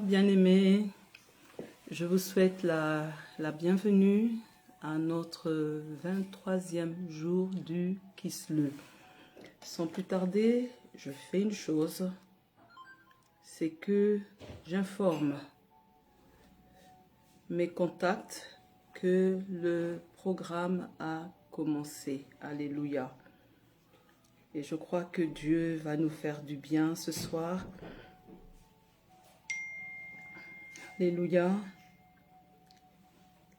bien-aimés, je vous souhaite la bienvenue à notre 23e jour du Kislev. Sans plus tarder, je fais une chose, c'est que j'informe mes contacts que le programme a commencé. Alléluia. Et je crois que Dieu va nous faire du bien ce soir. Alléluia.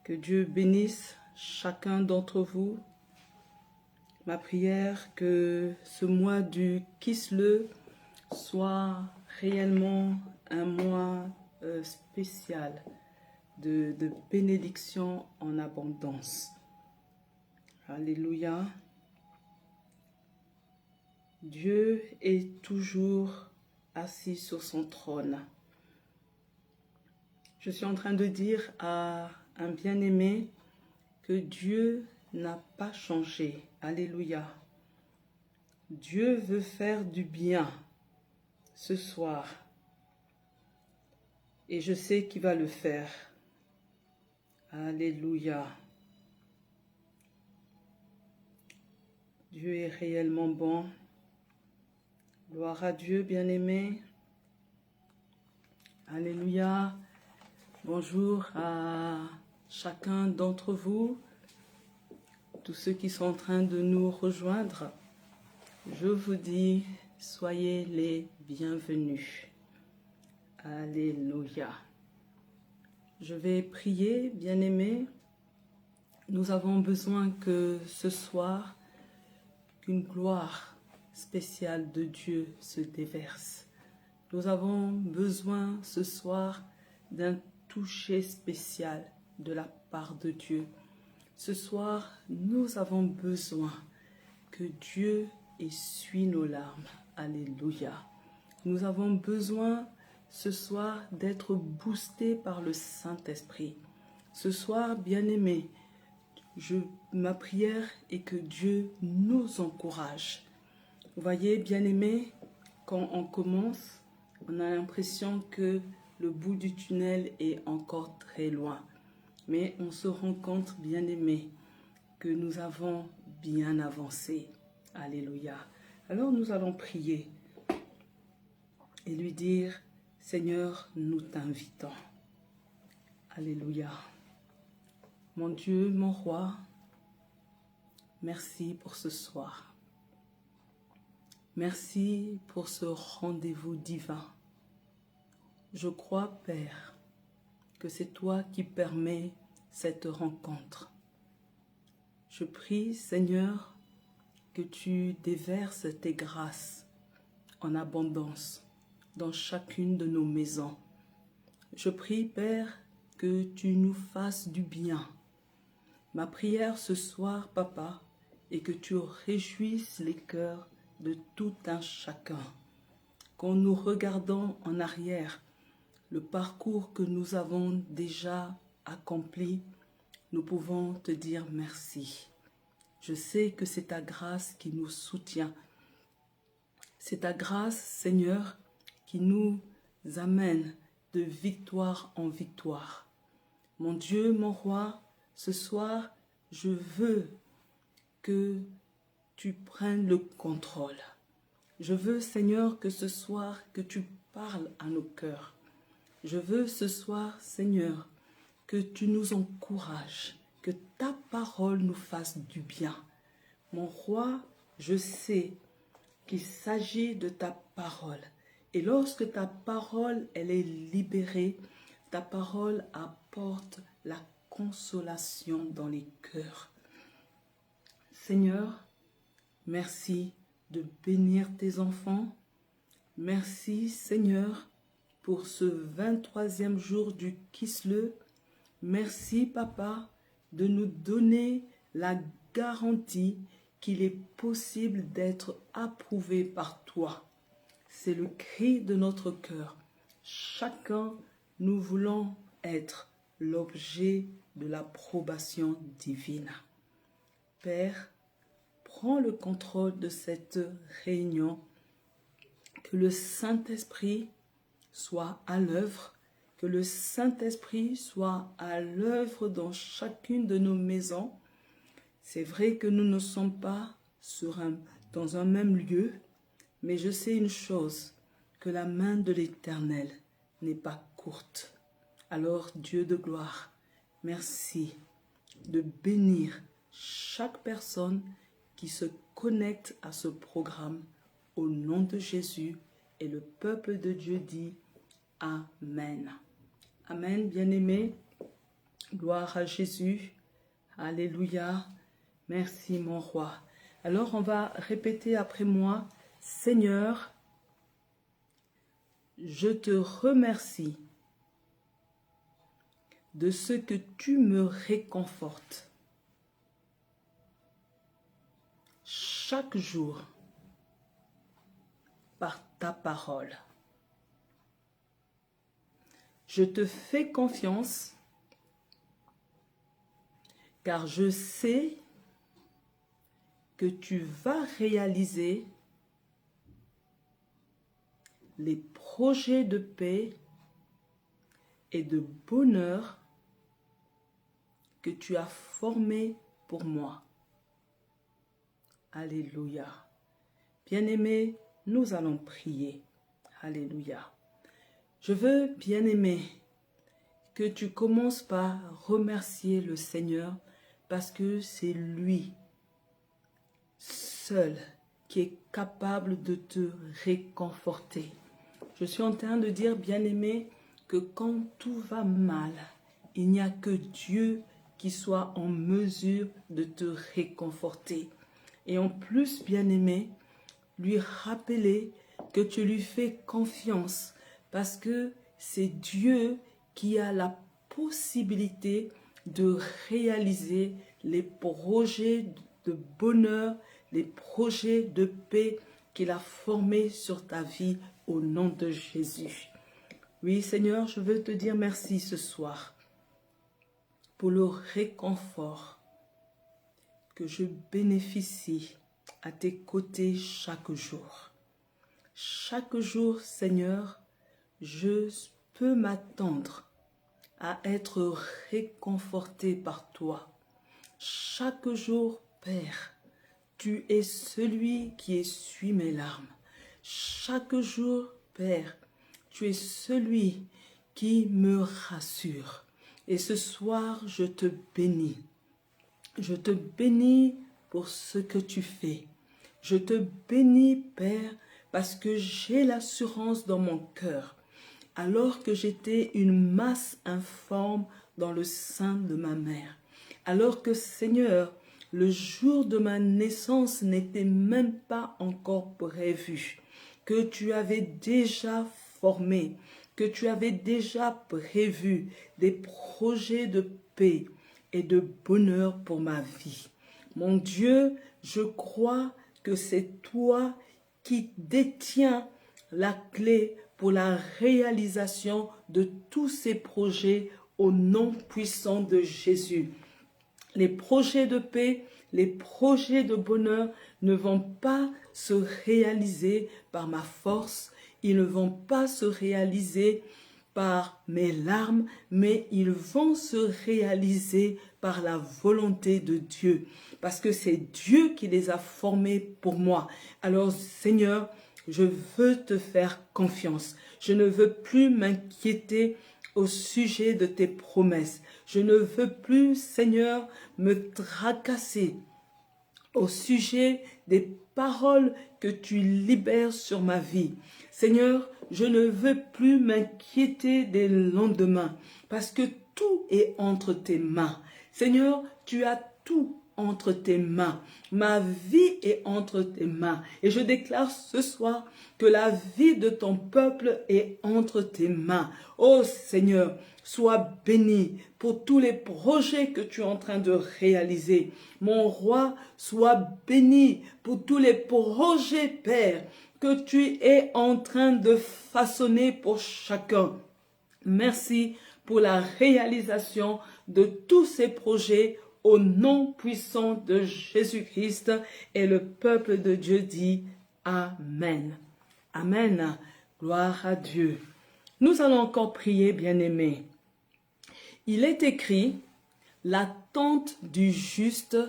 Que Dieu bénisse chacun d'entre vous. Ma prière, que ce mois du Kislev soit réellement un mois spécial de bénédiction en abondance. Alléluia. Dieu est toujours assis sur son trône. Je suis en train de dire à un bien-aimé que Dieu n'a pas changé. Alléluia. Dieu veut faire du bien ce soir. Et je sais qu'il va le faire. Alléluia. Dieu est réellement bon. Gloire à Dieu, bien-aimé. Alléluia. Bonjour à chacun d'entre vous, tous ceux qui sont en train de nous rejoindre. Je vous dis, soyez les bienvenus. Alléluia. Je vais prier, bien-aimés. Nous avons besoin que ce soir, qu'une gloire spéciale de Dieu se déverse. Nous avons besoin ce soir d'un toucher spécial de la part de Dieu. Ce soir, nous avons besoin que Dieu essuie nos larmes. Alléluia. Nous avons besoin ce soir d'être boostés par le Saint-Esprit. Ce soir, bien-aimés, ma prière est que Dieu nous encourage. Vous voyez, bien-aimés, quand on commence, on a l'impression que le bout du tunnel est encore très loin. Mais on se rend compte, bien-aimés, que nous avons bien avancé. Alléluia. Alors nous allons prier et lui dire, Seigneur, nous t'invitons. Alléluia. Mon Dieu, mon roi, merci pour ce soir. Merci pour ce rendez-vous divin. Je crois, Père, que c'est toi qui permets cette rencontre. Je prie, Seigneur, que tu déverses tes grâces en abondance dans chacune de nos maisons. Je prie, Père, que tu nous fasses du bien. Ma prière ce soir, Papa, est que tu réjouisses les cœurs de tout un chacun. Quand nous regardons en arrière, le parcours que nous avons déjà accompli, nous pouvons te dire merci. Je sais que c'est ta grâce qui nous soutient. C'est ta grâce, Seigneur, qui nous amène de victoire en victoire. Mon Dieu, mon roi, ce soir, je veux que tu prennes le contrôle. Je veux, Seigneur, que ce soir, que tu parles à nos cœurs. Je veux ce soir, Seigneur, que tu nous encourages, que ta parole nous fasse du bien. Mon roi, je sais qu'il s'agit de ta parole. Et lorsque ta parole, elle est libérée, ta parole apporte la consolation dans les cœurs. Seigneur, merci de bénir tes enfants. Merci, Seigneur, pour ce 23e jour du Kislev. Merci, Papa, de nous donner la garantie qu'il est possible d'être approuvé par toi. C'est le cri de notre cœur. Chacun, nous voulons être l'objet de l'approbation divine. Père, prends le contrôle de cette réunion, que le Saint-Esprit soit à l'œuvre que le Saint-Esprit soit à l'œuvre dans chacune de nos maisons. C'est vrai que nous ne sommes pas dans un même lieu, mais je sais une chose, que la main de l'Éternel n'est pas courte. Alors, Dieu de gloire, merci de bénir chaque personne qui se connecte à ce programme au nom de Jésus, et le peuple de Dieu dit Amen. Amen, bien-aimés. Gloire à Jésus. Alléluia. Merci, mon roi. Alors, on va répéter après moi. Seigneur, je te remercie de ce que tu me réconfortes chaque jour par ta parole. Je te fais confiance car je sais que tu vas réaliser les projets de paix et de bonheur que tu as formés pour moi. Alléluia. Bien-aimés, nous allons prier. Alléluia. Je veux, bien-aimé, que tu commences par remercier le Seigneur parce que c'est lui seul qui est capable de te réconforter. Je suis en train de dire, bien-aimé, que quand tout va mal, il n'y a que Dieu qui soit en mesure de te réconforter. Et en plus, bien-aimé, lui rappeler que tu lui fais confiance parce que c'est Dieu qui a la possibilité de réaliser les projets de bonheur, les projets de paix qu'il a formés sur ta vie au nom de Jésus. Oui, Seigneur, je veux te dire merci ce soir pour le réconfort que je bénéficie à tes côtés chaque jour. Chaque jour, Seigneur, je peux m'attendre à être réconforté par toi. Chaque jour, Père, tu es celui qui essuie mes larmes. Chaque jour, Père, tu es celui qui me rassure. Et ce soir, je te bénis. Je te bénis pour ce que tu fais. Je te bénis, Père, parce que j'ai l'assurance dans mon cœur. Alors que j'étais une masse informe dans le sein de ma mère. Alors que, Seigneur, le jour de ma naissance n'était même pas encore prévu. Que tu avais déjà formé, que tu avais déjà prévu des projets de paix et de bonheur pour ma vie. Mon Dieu, je crois que c'est toi qui détiens la clé pour la réalisation de tous ces projets au nom puissant de Jésus. Les projets de paix, les projets de bonheur ne vont pas se réaliser par ma force, ils ne vont pas se réaliser par mes larmes, mais ils vont se réaliser par la volonté de Dieu, parce que c'est Dieu qui les a formés pour moi. Alors Seigneur, je veux te faire confiance. Je ne veux plus m'inquiéter au sujet de tes promesses. Je ne veux plus, Seigneur, me tracasser au sujet des paroles que tu libères sur ma vie. Seigneur, je ne veux plus m'inquiéter des lendemains parce que tout est entre tes mains. Seigneur, tu as tout entre tes mains. Ma vie est entre tes mains. Et je déclare ce soir que la vie de ton peuple est entre tes mains. Oh Seigneur, sois béni pour tous les projets que tu es en train de réaliser. Mon roi, sois béni pour tous les projets, Père, que tu es en train de façonner pour chacun. Merci pour la réalisation de tous ces projets au nom puissant de Jésus-Christ, et le peuple de Dieu dit Amen. Amen. Gloire à Dieu. Nous allons encore prier, bien-aimés. Il est écrit, l'attente du juste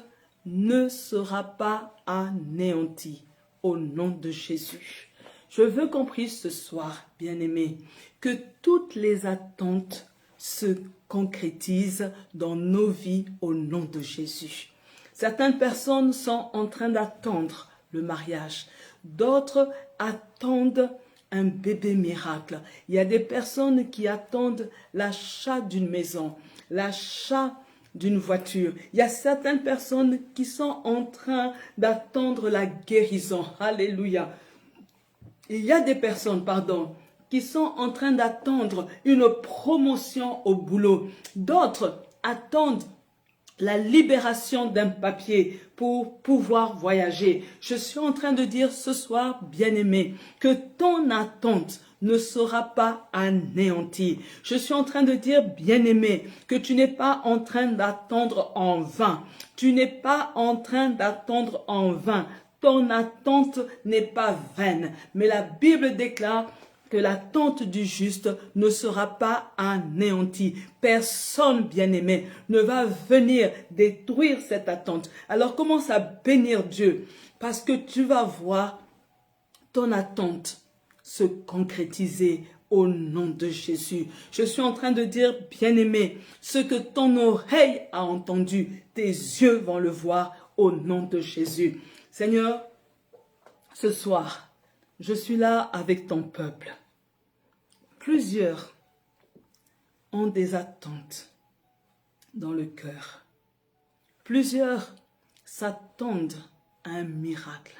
ne sera pas anéantie au nom de Jésus. Je veux qu'on prie ce soir, bien-aimés, que toutes les attentes se concrétisent dans nos vies au nom de Jésus. Certaines personnes sont en train d'attendre le mariage, d'autres attendent un bébé miracle. Il y a des personnes qui attendent l'achat d'une maison, l'achat d'une voiture. Il y a certaines personnes qui sont en train d'attendre la guérison. Alléluia. Il y a des personnes, qui sont en train d'attendre une promotion au boulot. D'autres attendent la libération d'un papier pour pouvoir voyager. Je suis en train de dire ce soir, bien-aimé, que ton attente ne sera pas anéantie. Je suis en train de dire, bien-aimé, que tu n'es pas en train d'attendre en vain. Tu n'es pas en train d'attendre en vain. Ton attente n'est pas vaine. Mais la Bible déclare que l'attente du juste ne sera pas anéantie. Personne, bien-aimé, ne va venir détruire cette attente. Alors commence à bénir Dieu, parce que tu vas voir ton attente se concrétiser au nom de Jésus. Je suis en train de dire, bien-aimé, ce que ton oreille a entendu, tes yeux vont le voir au nom de Jésus. Seigneur, ce soir, je suis là avec ton peuple. Plusieurs ont des attentes dans le cœur. Plusieurs s'attendent à un miracle.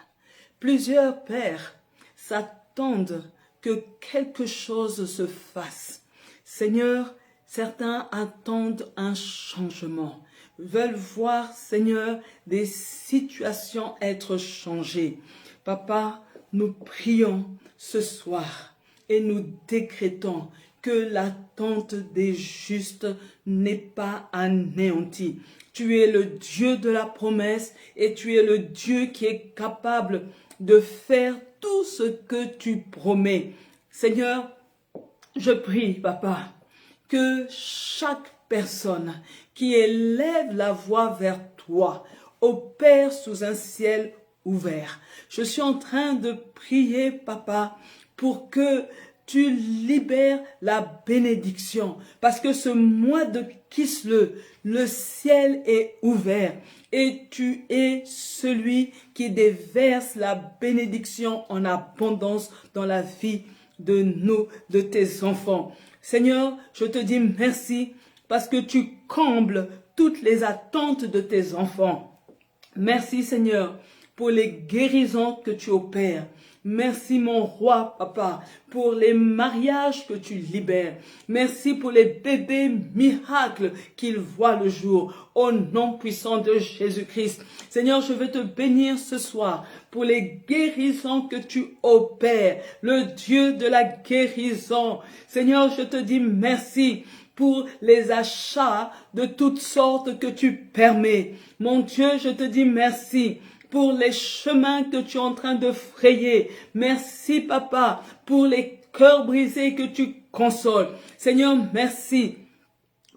Plusieurs pères s'attendent que quelque chose se fasse. Seigneur, certains attendent un changement, veulent voir, Seigneur, des situations être changées. Papa, nous prions ce soir et nous décrétons que l'attente des justes n'est pas anéantie. Tu es le Dieu de la promesse et tu es le Dieu qui est capable de faire tout ce que tu promets. Seigneur, je prie, Papa, que chaque personne qui élève la voix vers toi opère sous un ciel ouvert. Je suis en train de prier, Papa, pour que tu libères la bénédiction. Parce que ce mois de Kislev, le ciel est ouvert. Et tu es celui qui déverse la bénédiction en abondance dans la vie de nous, de tes enfants. Seigneur, je te dis merci parce que tu combles toutes les attentes de tes enfants. Merci, Seigneur, pour les guérisons que tu opères. Merci mon roi, Papa, pour les mariages que tu libères. Merci pour les bébés miracles qu'ils voient le jour. Au nom puissant de Jésus-Christ. Seigneur, je veux te bénir ce soir pour les guérisons que tu opères. Le Dieu de la guérison. Seigneur, je te dis merci pour les achats de toutes sortes que tu permets. Mon Dieu, je te dis merci pour les chemins que tu es en train de frayer. Merci, Papa, pour les cœurs brisés que tu consoles. Seigneur, merci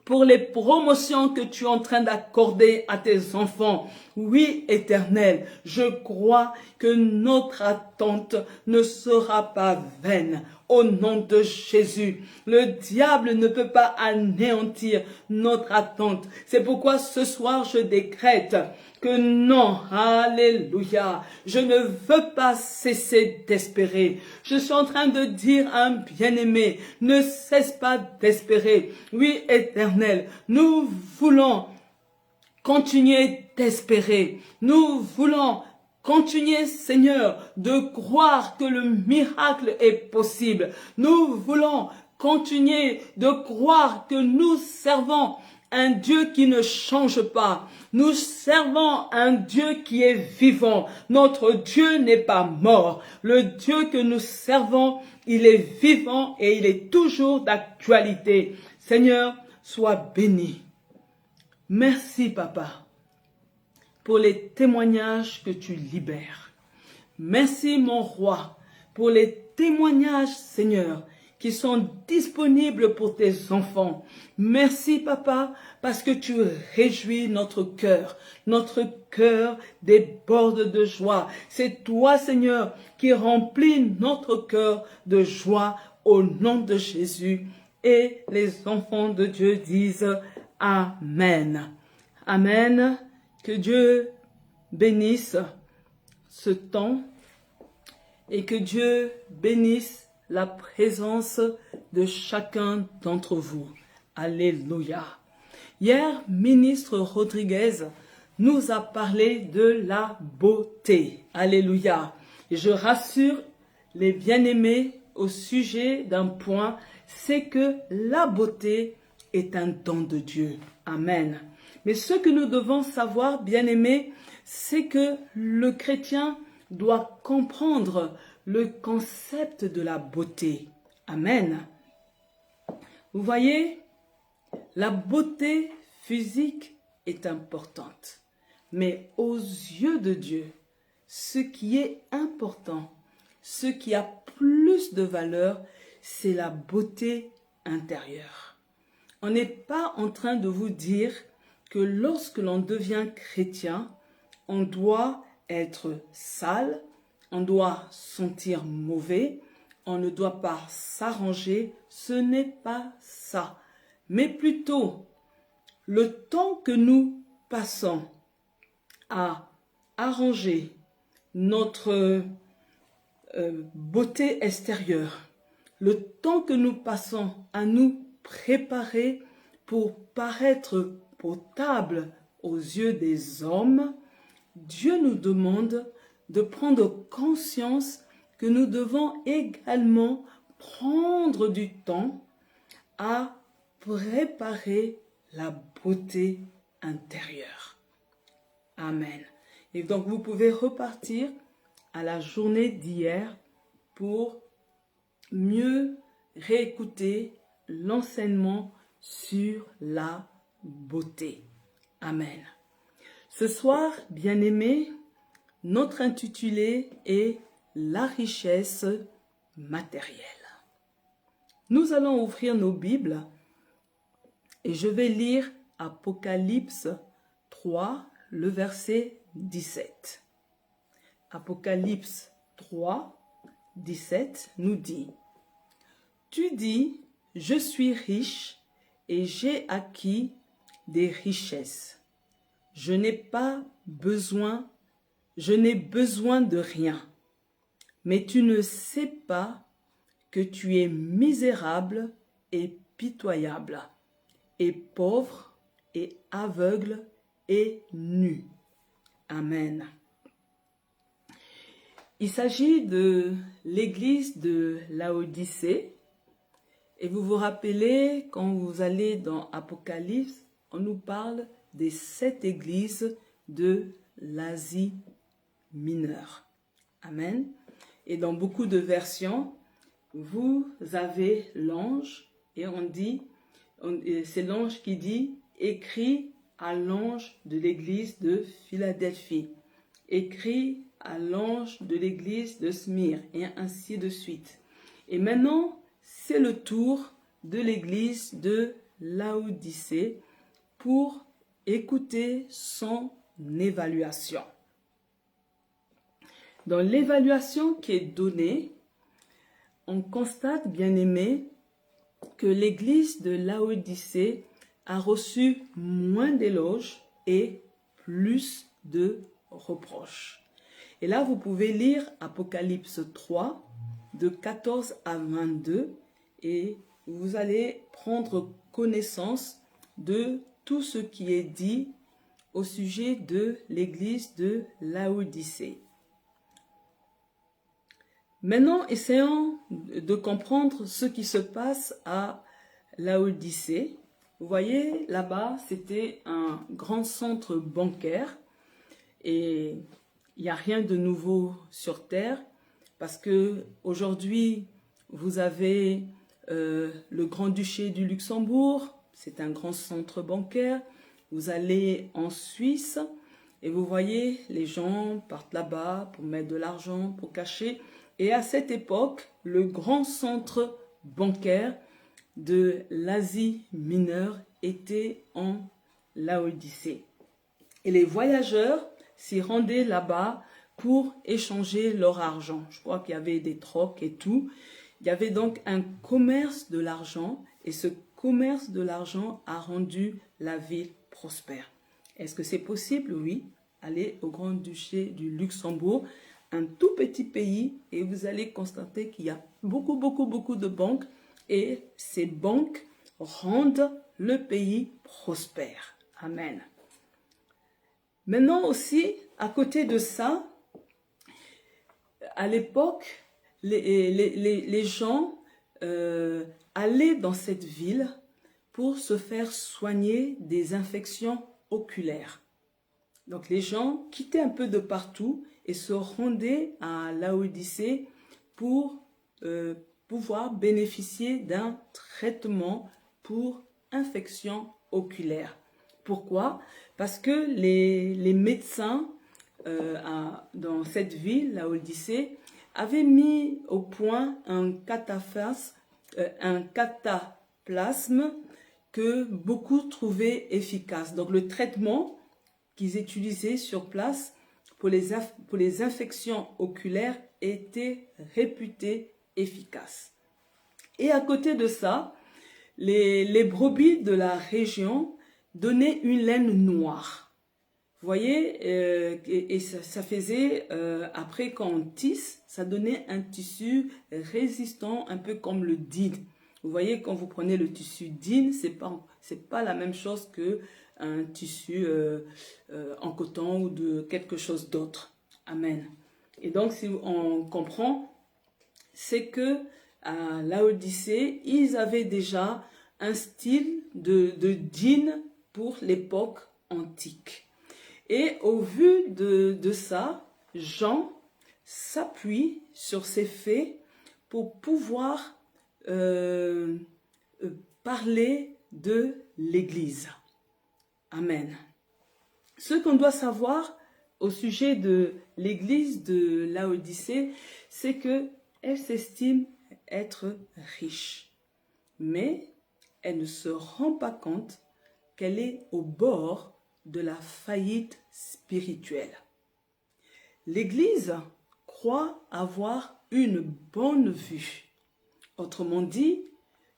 pour les promotions que tu es en train d'accorder à tes enfants. Oui, Éternel, je crois que notre attente ne sera pas vaine. Au nom de Jésus, le diable ne peut pas anéantir notre attente. C'est pourquoi ce soir, je décrète que non, alléluia, je ne veux pas cesser d'espérer. Je suis en train de dire à un bien-aimé, ne cesse pas d'espérer. Oui, Éternel, nous voulons continuer d'espérer. Nous voulons continuer, Seigneur, de croire que le miracle est possible. Nous voulons continuer de croire que nous servons un Dieu qui ne change pas. Nous servons un Dieu qui est vivant. Notre Dieu n'est pas mort. Le Dieu que nous servons, il est vivant et il est toujours d'actualité. Seigneur, sois béni. Merci, Papa, pour les témoignages que tu libères. Merci, mon roi, pour les témoignages, Seigneur, qui sont disponibles pour tes enfants. Merci, Papa, parce que tu réjouis notre cœur. Notre cœur déborde de joie. C'est toi, Seigneur, qui remplis notre cœur de joie au nom de Jésus. Et les enfants de Dieu disent Amen. Amen. Que Dieu bénisse ce temps et que Dieu bénisse la présence de chacun d'entre vous. Alléluia. Hier, ministre Rodriguez nous a parlé de la beauté. Alléluia. Et je rassure les bien-aimés au sujet d'un point, c'est que la beauté est un don de Dieu. Amen. Mais ce que nous devons savoir, bien-aimés, c'est que le chrétien doit comprendre le concept de la beauté. Amen. Vous voyez, la beauté physique est importante. Mais aux yeux de Dieu, ce qui est important, ce qui a plus de valeur, c'est la beauté intérieure. On n'est pas en train de vous dire que lorsque l'on devient chrétien, on doit être sale, on doit sentir mauvais, on ne doit pas s'arranger. Ce n'est pas ça. Mais plutôt, le temps que nous passons à arranger notre beauté extérieure, le temps que nous passons à nous préparer pour paraître potable aux yeux des hommes, Dieu nous demande de prendre conscience que nous devons également prendre du temps à préparer la beauté intérieure. Amen. Et donc vous pouvez repartir à la journée d'hier pour mieux réécouter l'enseignement sur la beauté. Amen. Ce soir, bien-aimés, notre intitulé est « La richesse matérielle ». Nous allons ouvrir nos Bibles et je vais lire Apocalypse 3, le verset 17. Apocalypse 3, 17 nous dit « Tu dis, je suis riche et j'ai acquis des richesses. Je n'ai besoin de rien. Mais tu ne sais pas que tu es misérable et pitoyable, et pauvre et aveugle et nu. » Amen. Il s'agit de l'église de Laodicée. Et vous vous rappelez, quand vous allez dans Apocalypse, on nous parle des 7 églises de l'Asie mineure. Amen. Et dans beaucoup de versions, vous avez l'ange et on dit, c'est l'ange qui dit, écrit à l'ange de l'église de Philadelphie, écrit à l'ange de l'église de Smyrne, et ainsi de suite. Et maintenant, c'est le tour de l'église de Laodicée pour écouter son évaluation. Dans l'évaluation qui est donnée, on constate, bien aimé, que l'église de Laodicée a reçu moins d'éloges et plus de reproches. Et là, vous pouvez lire Apocalypse 3, de 14 à 22, et vous allez prendre connaissance de tout ce qui est dit au sujet de l'église de Laodicée. Maintenant, essayons de comprendre ce qui se passe à Laodicée. Vous voyez, là-bas, c'était un grand centre bancaire et il n'y a rien de nouveau sur Terre parce que aujourd'hui, vous avez le Grand-Duché du Luxembourg, c'est un grand centre bancaire. Vous allez en Suisse et vous voyez, les gens partent là-bas pour mettre de l'argent, pour cacher. Et à cette époque, le grand centre bancaire de l'Asie mineure était en Laodicée. Et les voyageurs s'y rendaient là-bas pour échanger leur argent. Je crois qu'il y avait des trocs et tout. Il y avait donc un commerce de l'argent et ce commerce de l'argent a rendu la ville prospère. Est-ce que c'est possible? Oui. Allez au Grand-Duché du Luxembourg, un tout petit pays, et vous allez constater qu'il y a beaucoup de banques et ces banques rendent le pays prospère. Amen. Maintenant aussi, à côté de ça, à l'époque, les gens allaient dans cette ville pour se faire soigner des infections oculaires. Donc les gens quittaient un peu de partout et se rendaient à Laodicée pour pouvoir bénéficier d'un traitement pour infection oculaire. Pourquoi? Parce que les médecins dans cette ville, Laodicée, avaient mis au point un cataplasme que beaucoup trouvaient efficace. Donc le traitement qu'ils utilisaient sur place pour les infections oculaires était réputé efficace. Et à côté de ça, les brebis de la région donnaient une laine noire. Vous voyez, et ça faisait, après quand on tisse, ça donnait un tissu résistant, un peu comme le DIN. Vous voyez, quand vous prenez le tissu DIN, c'est pas la même chose que un tissu en coton ou de quelque chose d'autre. Amen. Et donc, si on comprend, c'est que à Laodicée, ils avaient déjà un style de DIN pour l'époque antique. Et au vu de ça, Jean s'appuie sur ces faits pour pouvoir parler de l'Église. Amen. Ce qu'on doit savoir au sujet de l'Église de Laodicée, c'est qu'elle s'estime être riche, mais elle ne se rend pas compte qu'elle est au bord de la faillite spirituelle. L'Église croit avoir une bonne vue. Autrement dit,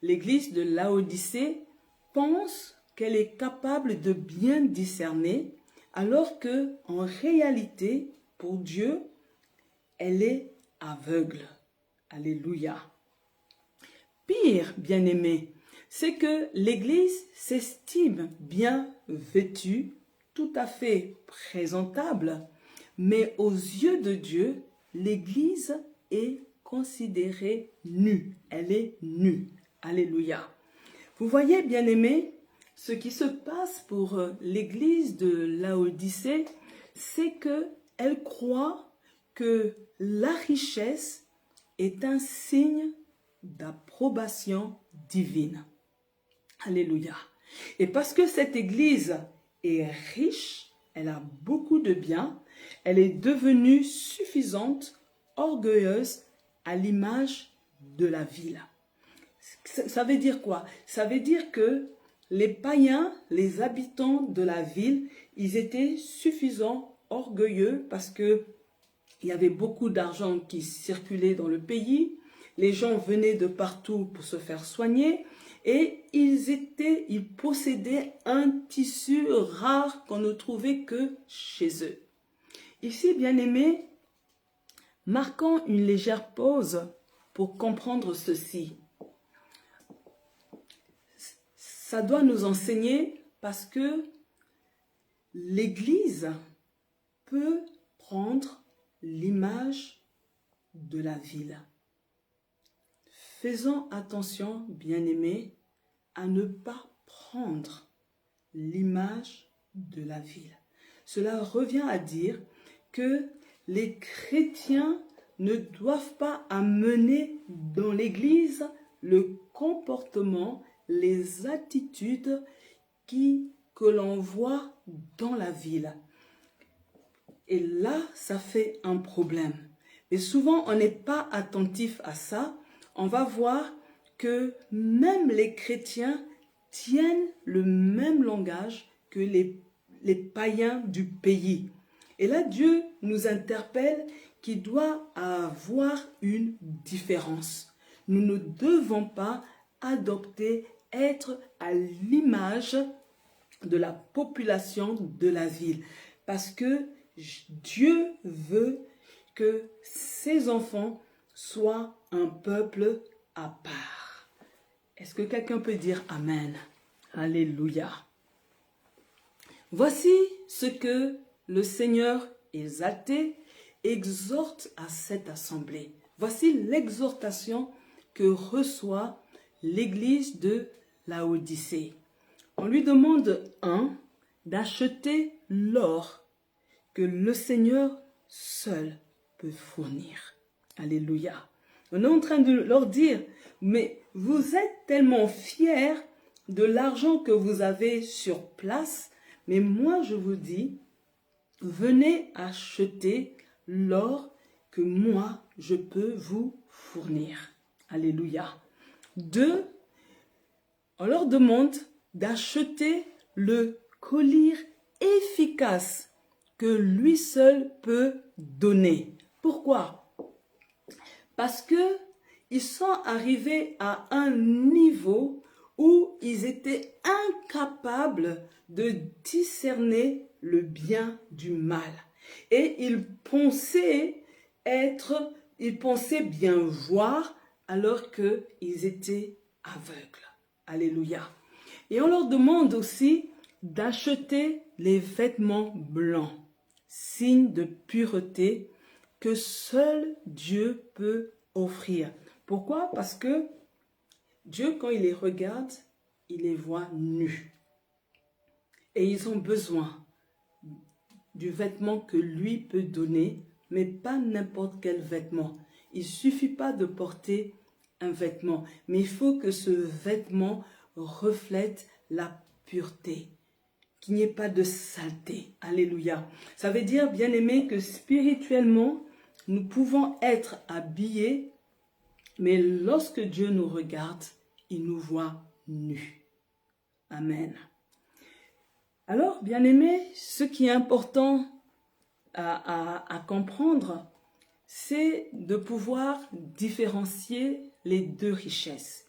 l'Église de Laodicée pense qu'elle est capable de bien discerner, alors que en réalité, pour Dieu, elle est aveugle. Alléluia. Pire, bien-aimé, c'est que l'Église s'estime bien vêtue, tout à fait présentable, mais aux yeux de Dieu, l'Église est considérée nue. Elle est nue. Alléluia. Vous voyez, bien-aimés, ce qui se passe pour l'Église de Laodicée, c'est qu'elle croit que la richesse est un signe d'approbation divine. Alléluia. Et parce que cette Église est riche, elle a beaucoup de biens, elle est devenue suffisante, orgueilleuse, à l'image de la ville. Ça veut dire quoi? Ça veut dire que les païens, les habitants de la ville, ils étaient suffisants, orgueilleux, parce que il y avait beaucoup d'argent qui circulait dans le pays. Les gens venaient de partout pour se faire soigner et ils possédaient un tissu rare qu'on ne trouvait que chez eux. Ici, bien-aimés, marquons une légère pause pour comprendre ceci. Ça doit nous enseigner parce que l'Église peut prendre l'image de la ville. Faisons attention, bien-aimés, à ne pas prendre l'image de la ville. Cela revient à dire que les chrétiens ne doivent pas amener dans l'Église le comportement, les attitudes que l'on voit dans la ville. Et là, ça fait un problème. Et souvent, on n'est pas attentif à ça. On va voir que même les chrétiens tiennent le même langage que les païens du pays. Et là, Dieu nous interpelle qu'il doit avoir une différence. Nous ne devons pas adopter, être à l'image de la population de la ville. Parce que Dieu veut que ses enfants soient un peuple à part. Est-ce que quelqu'un peut dire Amen? Alléluia. Voici ce que le Seigneur exalté exhorte à cette assemblée. Voici l'exhortation que reçoit l'église de Laodicée. On lui demande, d'acheter l'or que le Seigneur seul peut fournir. Alléluia. On est en train de leur dire, mais vous êtes tellement fiers de l'argent que vous avez sur place, mais moi je vous dis, venez acheter l'or que moi je peux vous fournir. Alléluia. 2, on leur demande d'acheter le collier efficace que lui seul peut donner. Pourquoi? Parce que ils sont arrivés à un niveau où ils étaient incapables de discerner le bien du mal. Et ils pensaient bien voir alors qu'ils étaient aveugles. Alléluia. Et on leur demande aussi d'acheter les vêtements blancs, signe de pureté que seul Dieu peut offrir. Pourquoi? Parce que Dieu, quand il les regarde, il les voit nus. Et ils ont besoin du vêtement que lui peut donner, mais pas n'importe quel vêtement. Il ne suffit pas de porter un vêtement, mais il faut que ce vêtement reflète la pureté, qu'il n'y ait pas de saleté. Alléluia. Ça veut dire, bien aimé, que spirituellement, nous pouvons être habillés, mais lorsque Dieu nous regarde, il nous voit nus. Amen. Alors, bien aimé, ce qui est important à comprendre, c'est de pouvoir différencier les deux richesses.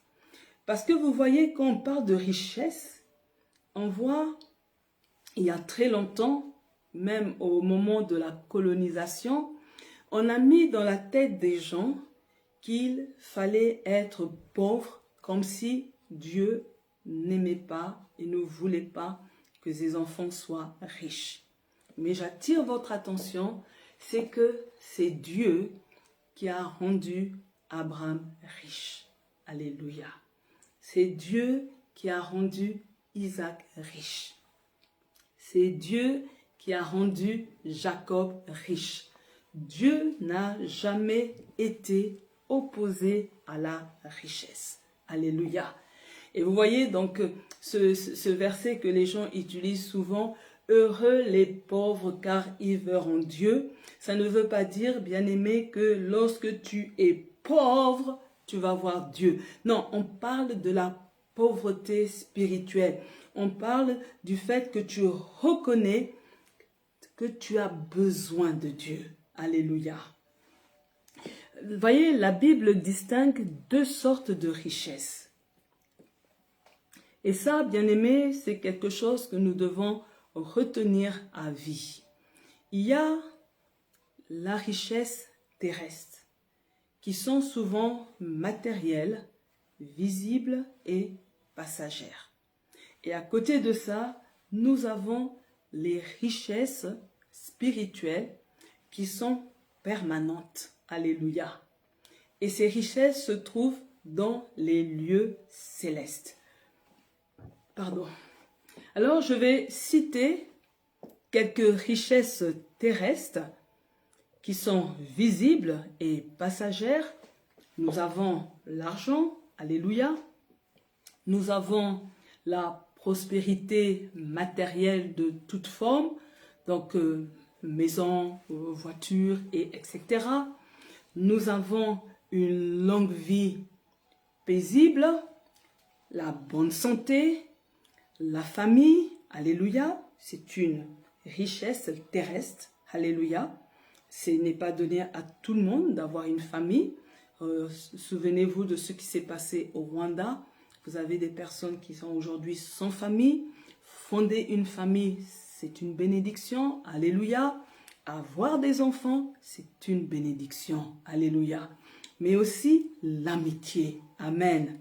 Parce que vous voyez, quand on parle de richesse, on voit, il y a très longtemps, même au moment de la colonisation, on a mis dans la tête des gens qu'il fallait être pauvre, comme si Dieu n'aimait pas et ne voulait pas que ses enfants soient riches. Mais j'attire votre attention, c'est que c'est Dieu qui a rendu Abraham riche. Alléluia. C'est Dieu qui a rendu Isaac riche. C'est Dieu qui a rendu Jacob riche. Dieu n'a jamais été opposé à la richesse. Alléluia. Et vous voyez donc ce verset que les gens utilisent souvent, « Heureux les pauvres car ils verront Dieu ». Ça ne veut pas dire, bien aimé, que lorsque tu es pauvre, tu vas voir Dieu. Non, on parle de la pauvreté spirituelle. On parle du fait que tu reconnais que tu as besoin de Dieu. Alléluia. Vous voyez, la Bible distingue deux sortes de richesses. Et ça, bien aimé, c'est quelque chose que nous devons retenir à vie. Il y a la richesse terrestre, qui sont souvent matérielles, visibles et passagères. Et à côté de ça, nous avons les richesses spirituelles qui sont permanentes. Alléluia. Et ces richesses se trouvent dans les lieux célestes. Pardon. Alors, je vais citer quelques richesses terrestres qui sont visibles et passagères. Nous avons l'argent, alléluia. Nous avons la prospérité matérielle de toute forme, donc maison, voiture, etc. Nous avons une longue vie paisible, la bonne santé, la famille, alléluia, c'est une richesse terrestre, alléluia. Ce n'est pas donné à tout le monde d'avoir une famille. Souvenez-vous de ce qui s'est passé au Rwanda. Vous avez des personnes qui sont aujourd'hui sans famille. Fonder une famille, c'est une bénédiction, alléluia. Avoir des enfants, c'est une bénédiction, alléluia. Mais aussi l'amitié, amen.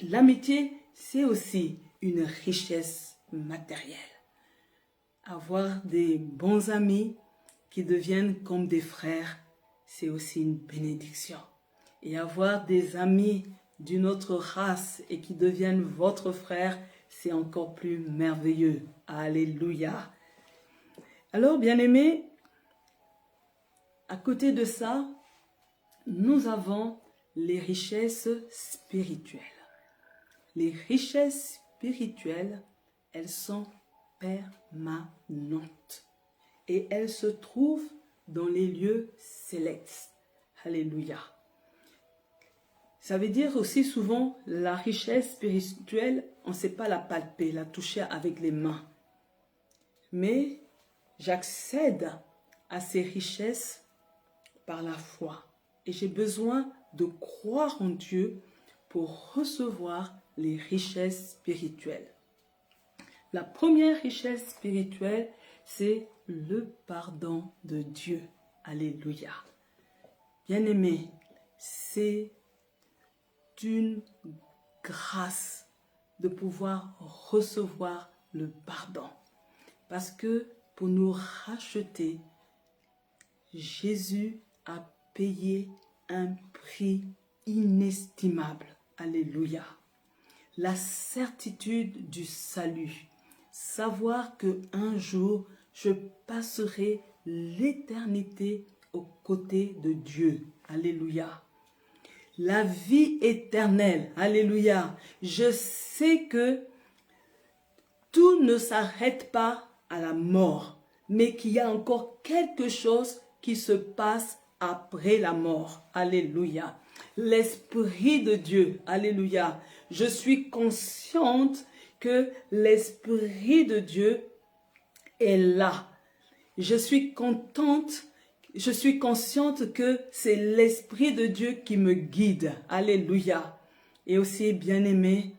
L'amitié, c'est aussi une richesse matérielle. Avoir des bons amis qui deviennent comme des frères, c'est aussi une bénédiction. Et avoir des amis d'une autre race et qui deviennent votre frère, c'est encore plus merveilleux. Alléluia. Alors, bien-aimés, à côté de ça, nous avons les richesses spirituelles. Les richesses spirituelles, elles sont permanentes. Et elles se trouvent dans les lieux célestes. Alléluia. Ça veut dire aussi souvent, la richesse spirituelle, on ne sait pas la palper, la toucher avec les mains. Mais j'accède à ces richesses par la foi. Et j'ai besoin de croire en Dieu pour recevoir les richesses spirituelles. La première richesse spirituelle, c'est le pardon de Dieu. Alléluia. Bien-aimés, c'est une grâce de pouvoir recevoir le pardon. Parce que pour nous racheter, Jésus a payé un prix inestimable. Alléluia. La certitude du salut. Savoir qu'un jour, je passerai l'éternité aux côtés de Dieu. Alléluia. La vie éternelle. Alléluia. Je sais que tout ne s'arrête pas à la mort, mais qu'il y a encore quelque chose qui se passe après la mort. Alléluia. L'Esprit de Dieu. Alléluia. Je suis consciente que l'Esprit de Dieu est là. Je suis contente, je suis consciente que c'est l'Esprit de Dieu qui me guide. Alléluia. Et aussi, bien-aimé,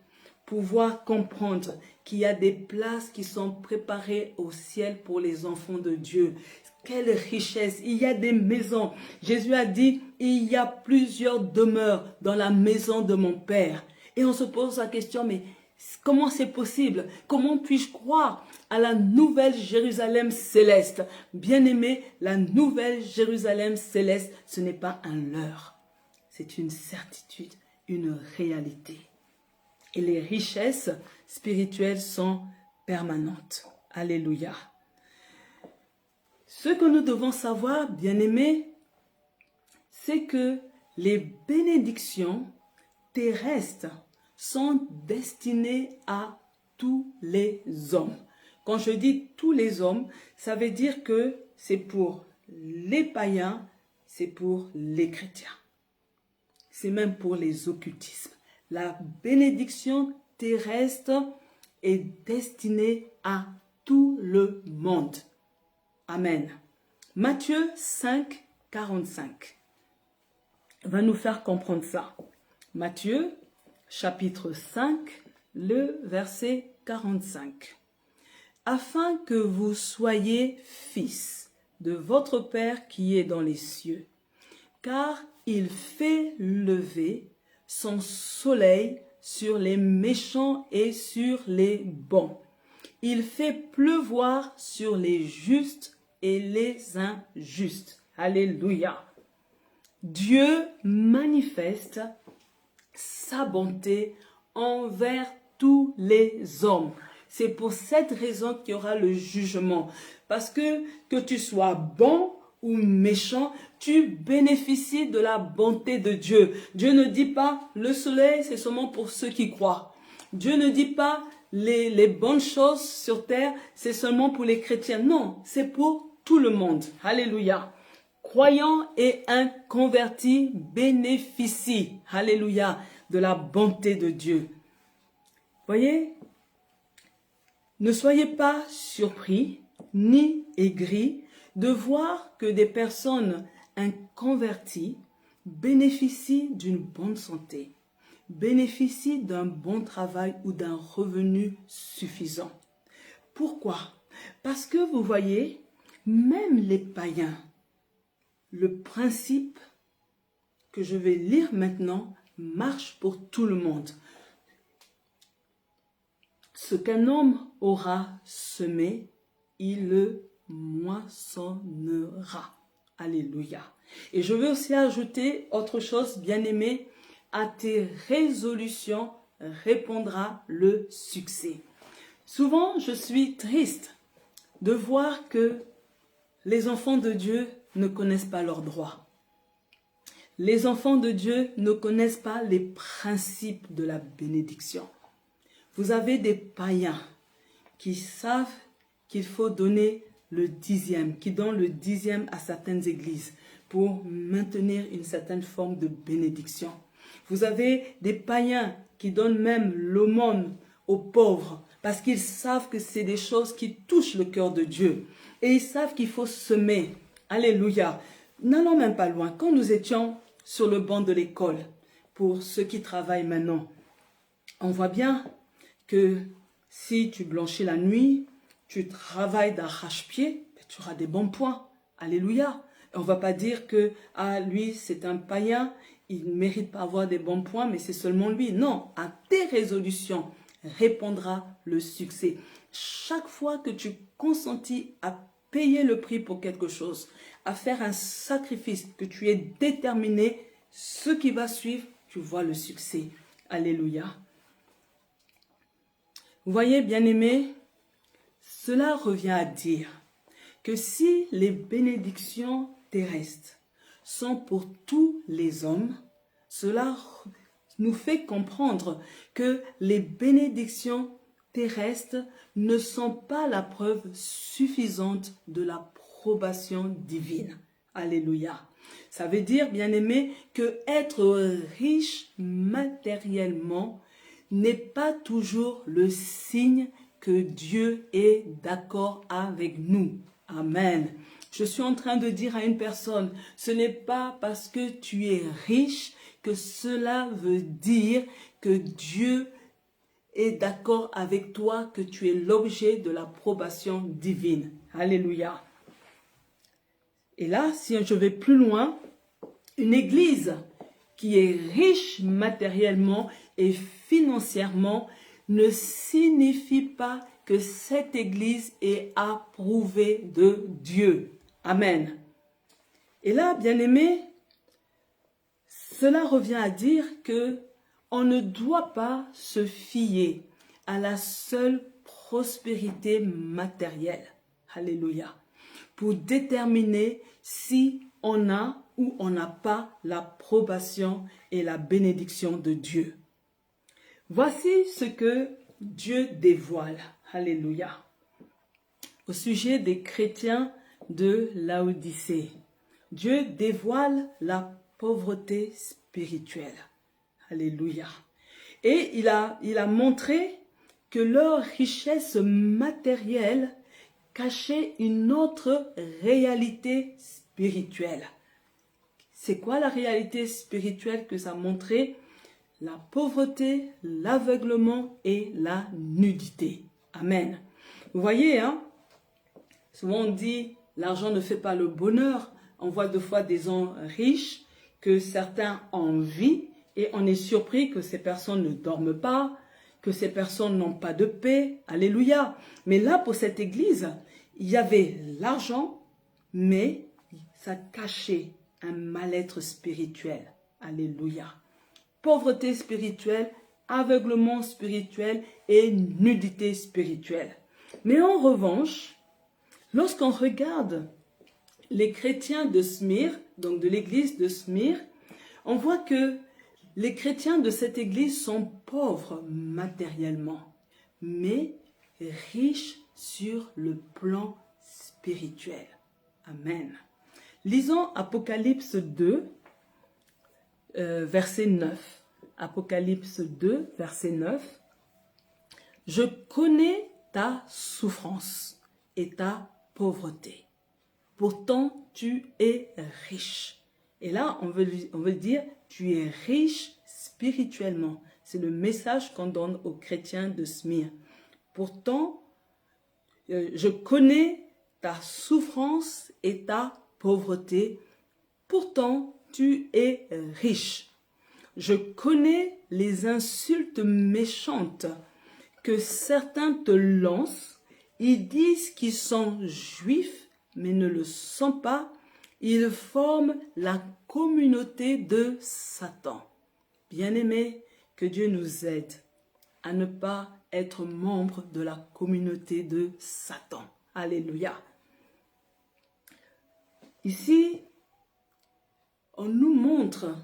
pouvoir comprendre qu'il y a des places qui sont préparées au ciel pour les enfants de Dieu. Quelle richesse! Il y a des maisons. Jésus a dit, il y a plusieurs demeures dans la maison de mon Père. Et on se pose la question, mais comment c'est possible? Comment puis-je croire à la nouvelle Jérusalem céleste? Bien-aimé, la nouvelle Jérusalem céleste, ce n'est pas un leurre. C'est une certitude, une réalité. Et les richesses spirituelles sont permanentes. Alléluia. Ce que nous devons savoir, bien-aimés, c'est que les bénédictions terrestres sont destinées à tous les hommes. Quand je dis tous les hommes, ça veut dire que c'est pour les païens, c'est pour les chrétiens. C'est même pour les occultismes. La bénédiction terrestre est destinée à tout le monde. Amen. Matthieu 5, 45 va nous faire comprendre ça. Matthieu, chapitre 5, le verset 45. Afin que vous soyez fils de votre Père qui est dans les cieux, car il fait lever son soleil sur les méchants et sur les bons. Il fait pleuvoir sur les justes et les injustes. Alléluia. Dieu manifeste sa bonté envers tous les hommes. C'est pour cette raison qu'il y aura le jugement. Parce que tu sois bon ou méchant, tu bénéficies de la bonté de Dieu. Dieu ne dit pas le soleil, c'est seulement pour ceux qui croient. Dieu ne dit pas les bonnes choses sur terre, c'est seulement pour les chrétiens. Non, c'est pour tout le monde. Alléluia. Croyants et inconvertis bénéficient, alléluia, de la bonté de Dieu. Voyez, ne soyez pas surpris ni aigris de voir que des personnes inconverties bénéficient d'une bonne santé, bénéficient d'un bon travail ou d'un revenu suffisant. Pourquoi? Parce que vous voyez, même les païens, le principe que je vais lire maintenant marche pour tout le monde. Ce qu'un homme aura semé, il le moissonnera. Alléluia. Et je veux aussi ajouter autre chose, bien-aimé, à tes résolutions répondra le succès. Souvent, je suis triste de voir que les enfants de Dieu ne connaissent pas leurs droits. Les enfants de Dieu ne connaissent pas les principes de la bénédiction. Vous avez des païens qui savent qu'il faut donner le dixième, qui donnent le dixième à certaines églises pour maintenir une certaine forme de bénédiction. Vous avez des païens qui donnent même l'aumône aux pauvres parce qu'ils savent que c'est des choses qui touchent le cœur de Dieu. Et ils savent qu'il faut semer. Alléluia. N'allons même pas loin. Quand nous étions sur le banc de l'école, pour ceux qui travaillent maintenant, on voit bien que si tu blanchis la nuit, tu travailles d'arrache-pied, tu auras des bons points. Alléluia. On ne va pas dire que lui, c'est un païen, il ne mérite pas avoir des bons points, mais c'est seulement lui. Non, à tes résolutions répondra le succès. Chaque fois que tu consentis à payer le prix pour quelque chose, à faire un sacrifice, que tu es déterminé, ce qui va suivre, tu vois le succès. Alléluia. Vous voyez, bien-aimés, cela revient à dire que si les bénédictions terrestres sont pour tous les hommes, cela nous fait comprendre que les bénédictions terrestres ne sont pas la preuve suffisante de l'approbation divine. Alléluia. Ça veut dire, bien-aimé, que être riche matériellement n'est pas toujours le signe que Dieu est d'accord avec nous. Amen. Je suis en train de dire à une personne, ce n'est pas parce que tu es riche que cela veut dire que Dieu est d'accord avec toi, que tu es l'objet de l'approbation divine. Alléluia. Et là, si je vais plus loin, une église qui est riche matériellement et financièrement ne signifie pas que cette église est approuvée de Dieu. Amen. Et là, bien-aimés, cela revient à dire que on ne doit pas se fier à la seule prospérité matérielle. Alléluia. Pour déterminer si on a ou on n'a pas l'approbation et la bénédiction de Dieu. Voici ce que Dieu dévoile. Alléluia. Au sujet des chrétiens de Laodicée, Dieu dévoile la pauvreté spirituelle. Alléluia. Et il a montré que leur richesse matérielle cachait une autre réalité spirituelle. C'est quoi la réalité spirituelle que ça montrait? La pauvreté, l'aveuglement et la nudité. Amen. Vous voyez, hein? Souvent on dit, l'argent ne fait pas le bonheur. On voit deux fois des gens riches que certains envient et on est surpris que ces personnes ne dorment pas, que ces personnes n'ont pas de paix. Alléluia. Mais là, pour cette église, il y avait l'argent, mais ça cachait un mal-être spirituel. Alléluia. Pauvreté spirituelle, aveuglement spirituel et nudité spirituelle. Mais en revanche, lorsqu'on regarde les chrétiens de Smyrne, donc de l'église de Smyrne, on voit que les chrétiens de cette église sont pauvres matériellement, mais riches sur le plan spirituel. Amen. Lisons Apocalypse 2, verset 9 Apocalypse 2, verset 9. Je connais ta souffrance et ta pauvreté. Pourtant, tu es riche. Et là, on veut dire, tu es riche spirituellement. C'est le message qu'on donne aux chrétiens de Smyrne. Pourtant, je connais ta souffrance et ta pauvreté. Pourtant, tu es riche. Je connais les insultes méchantes que certains te lancent. Ils disent qu'ils sont juifs, mais ne le sont pas. Ils forment la communauté de Satan. Bien-aimés, que Dieu nous aide à ne pas être membre de la communauté de Satan. Alléluia. Ici, on nous montre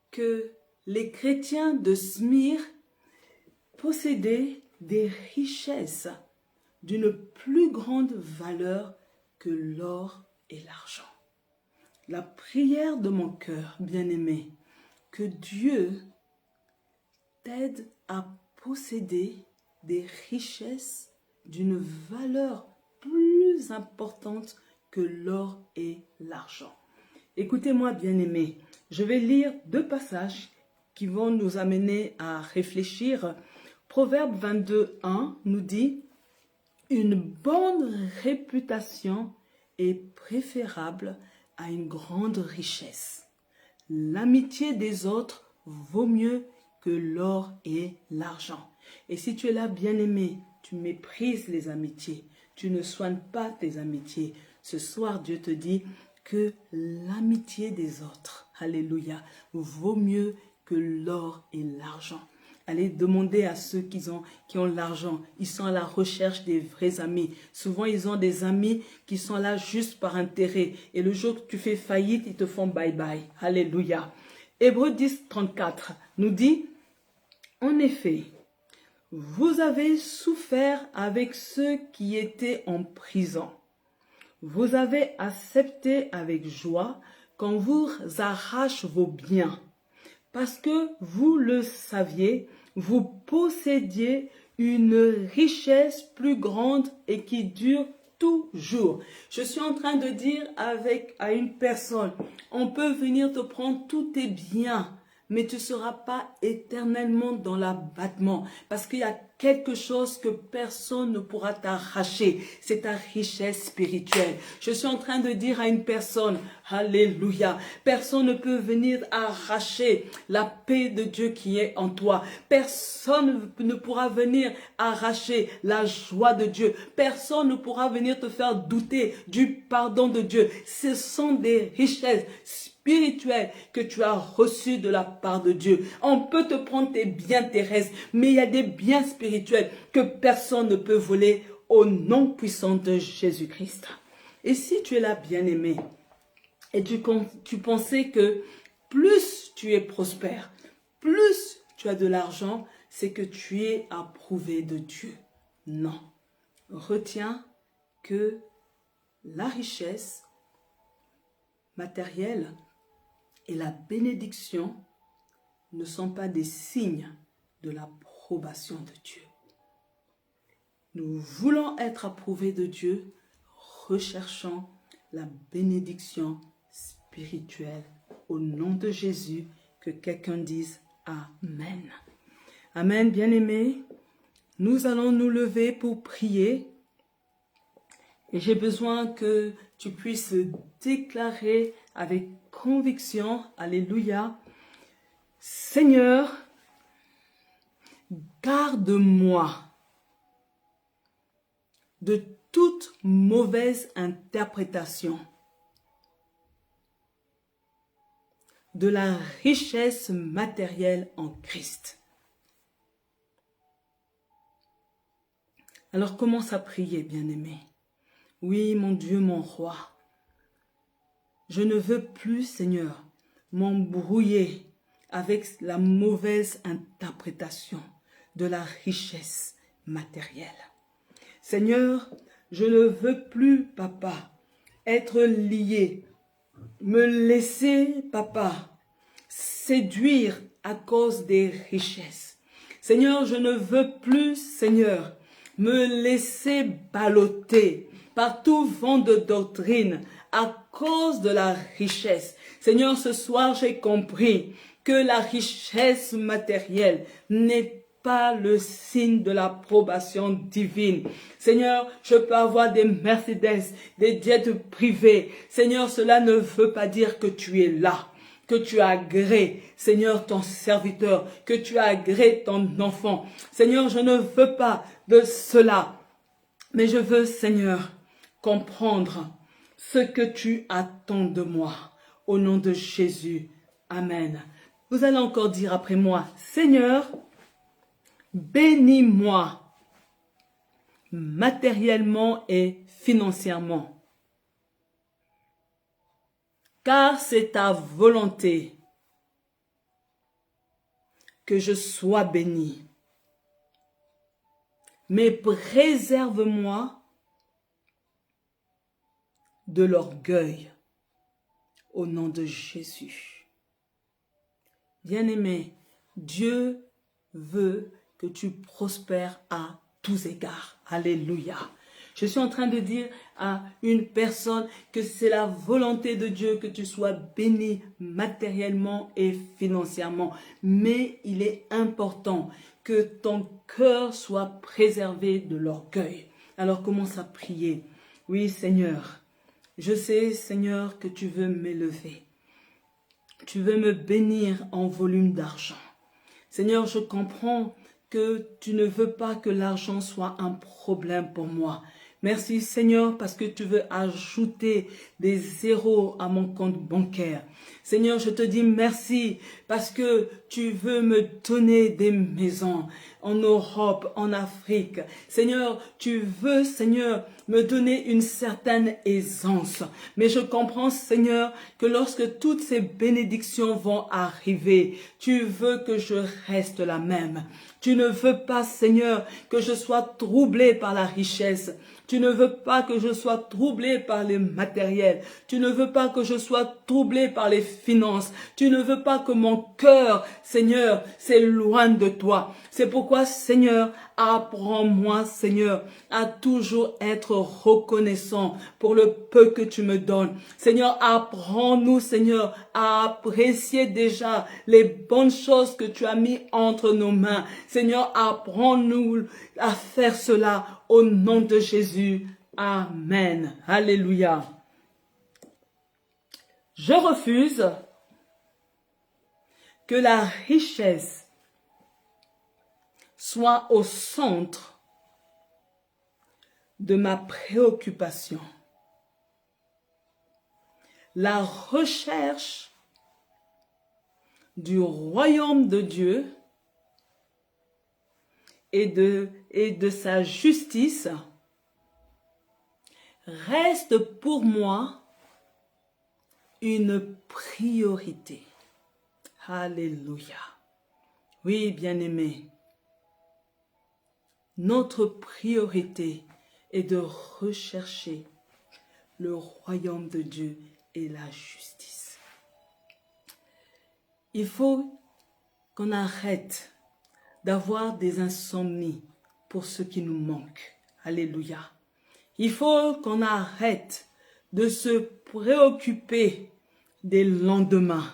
que les chrétiens de Smyrne possédaient des richesses d'une plus grande valeur que l'or et l'argent. La prière de mon cœur, bien-aimé, que Dieu t'aide à posséder des richesses d'une valeur plus importante que l'or et l'argent. Écoutez-moi, bien-aimés, je vais lire 2 passages qui vont nous amener à réfléchir. Proverbe 22, 1 nous dit « Une bonne réputation est préférable à une grande richesse. L'amitié des autres vaut mieux que l'or et l'argent. » Et si tu es là, bien-aimé, tu méprises les amitiés, tu ne soignes pas tes amitiés. Ce soir, Dieu te dit que l'amitié des autres, alléluia, vaut mieux que l'or et l'argent. Allez demander à ceux qui ont l'argent. Ils sont à la recherche des vrais amis. Souvent, ils ont des amis qui sont là juste par intérêt. Et le jour que tu fais faillite, ils te font bye-bye. Alléluia. Hébreux 10, 34 nous dit, « En effet, vous avez souffert avec ceux qui étaient en prison. Vous avez accepté avec joie qu'on vous arrache vos biens. Parce que vous le saviez, vous possédiez une richesse plus grande et qui dure toujours. » Je suis en train de dire à une personne, on peut venir te prendre tous tes biens, mais tu ne seras pas éternellement dans l'abattement. Parce qu'il y a quelque chose que personne ne pourra t'arracher. C'est ta richesse spirituelle. Je suis en train de dire à une personne, alléluia, personne ne peut venir arracher la paix de Dieu qui est en toi. Personne ne pourra venir arracher la joie de Dieu. Personne ne pourra venir te faire douter du pardon de Dieu. Ce sont des richesses spirituel que tu as reçu de la part de Dieu. On peut te prendre tes biens terrestres, mais il y a des biens spirituels que personne ne peut voler au nom puissant de Jésus-Christ. Et si tu es là, bien-aimé, et tu pensais que plus tu es prospère, plus tu as de l'argent, c'est que tu es approuvé de Dieu. Non. Retiens que la richesse matérielle et la bénédiction ne sont pas des signes de l'approbation de Dieu. Nous voulons être approuvés de Dieu, recherchons la bénédiction spirituelle. Au nom de Jésus, que quelqu'un dise Amen. Amen, bien-aimés. Nous allons nous lever pour prier. Et j'ai besoin que tu puisses déclarer avec conviction, alléluia, Seigneur, garde-moi de toute mauvaise interprétation de la richesse matérielle en Christ. Alors commence à prier, bien-aimé. Oui, mon Dieu, mon roi, je ne veux plus, Seigneur, m'embrouiller avec la mauvaise interprétation de la richesse matérielle. Seigneur, je ne veux plus, Papa, être lié, me laisser, Papa, séduire à cause des richesses. Seigneur, je ne veux plus, Seigneur, me laisser balloter par tout vent de doctrine à cause de la richesse. Seigneur, ce soir, j'ai compris que la richesse matérielle n'est pas le signe de l'approbation divine. Seigneur, je peux avoir des Mercedes, des jets privés. Seigneur, cela ne veut pas dire que tu es là, que tu agrées, Seigneur, ton serviteur, que tu agrées ton enfant. Seigneur, je ne veux pas de cela, mais je veux, Seigneur, comprendre ce que tu attends de moi. Au nom de Jésus, Amen. Vous allez encore dire après moi, Seigneur, bénis-moi matériellement et financièrement, car c'est ta volonté que je sois béni. Mais préserve-moi de l'orgueil au nom de Jésus. Bien-aimé, Dieu veut que tu prospères à tous égards. Alléluia. Je suis en train de dire à une personne que c'est la volonté de Dieu que tu sois béni matériellement et financièrement. Mais il est important que ton cœur soit préservé de l'orgueil. Alors commence à prier. Oui, Seigneur, je sais, Seigneur, que tu veux m'élever. Tu veux me bénir en volume d'argent. Seigneur, je comprends que tu ne veux pas que l'argent soit un problème pour moi. Merci Seigneur parce que tu veux ajouter des zéros à mon compte bancaire. Seigneur, je te dis merci parce que tu veux me donner des maisons en Europe, en Afrique. Seigneur, tu veux, Seigneur, me donner une certaine aisance. Mais je comprends, Seigneur, que lorsque toutes ces bénédictions vont arriver, tu veux que je reste la même. Tu ne veux pas, Seigneur, que je sois troublé par la richesse. Tu ne veux pas que je sois troublé par les matériels. Tu ne veux pas que je sois troublé par les finances. Tu ne veux pas que mon cœur, Seigneur, s'éloigne de toi. C'est pourquoi, Seigneur, apprends-moi, Seigneur, à toujours être reconnaissant pour le peu que tu me donnes. Seigneur, apprends-nous, Seigneur, à apprécier déjà les bonnes choses que tu as mis entre nos mains. Seigneur, apprends-nous à faire cela au nom de Jésus. Amen. Alléluia. Je refuse que la richesse soit au centre de ma préoccupation. La recherche du royaume de Dieu et de sa justice reste pour moi une priorité. Alléluia. Oui, bien-aimé, notre priorité est de rechercher le royaume de Dieu et la justice. Il faut qu'on arrête d'avoir des insomnies pour ce qui nous manque. Alléluia. Il faut qu'on arrête de se préoccuper des lendemains.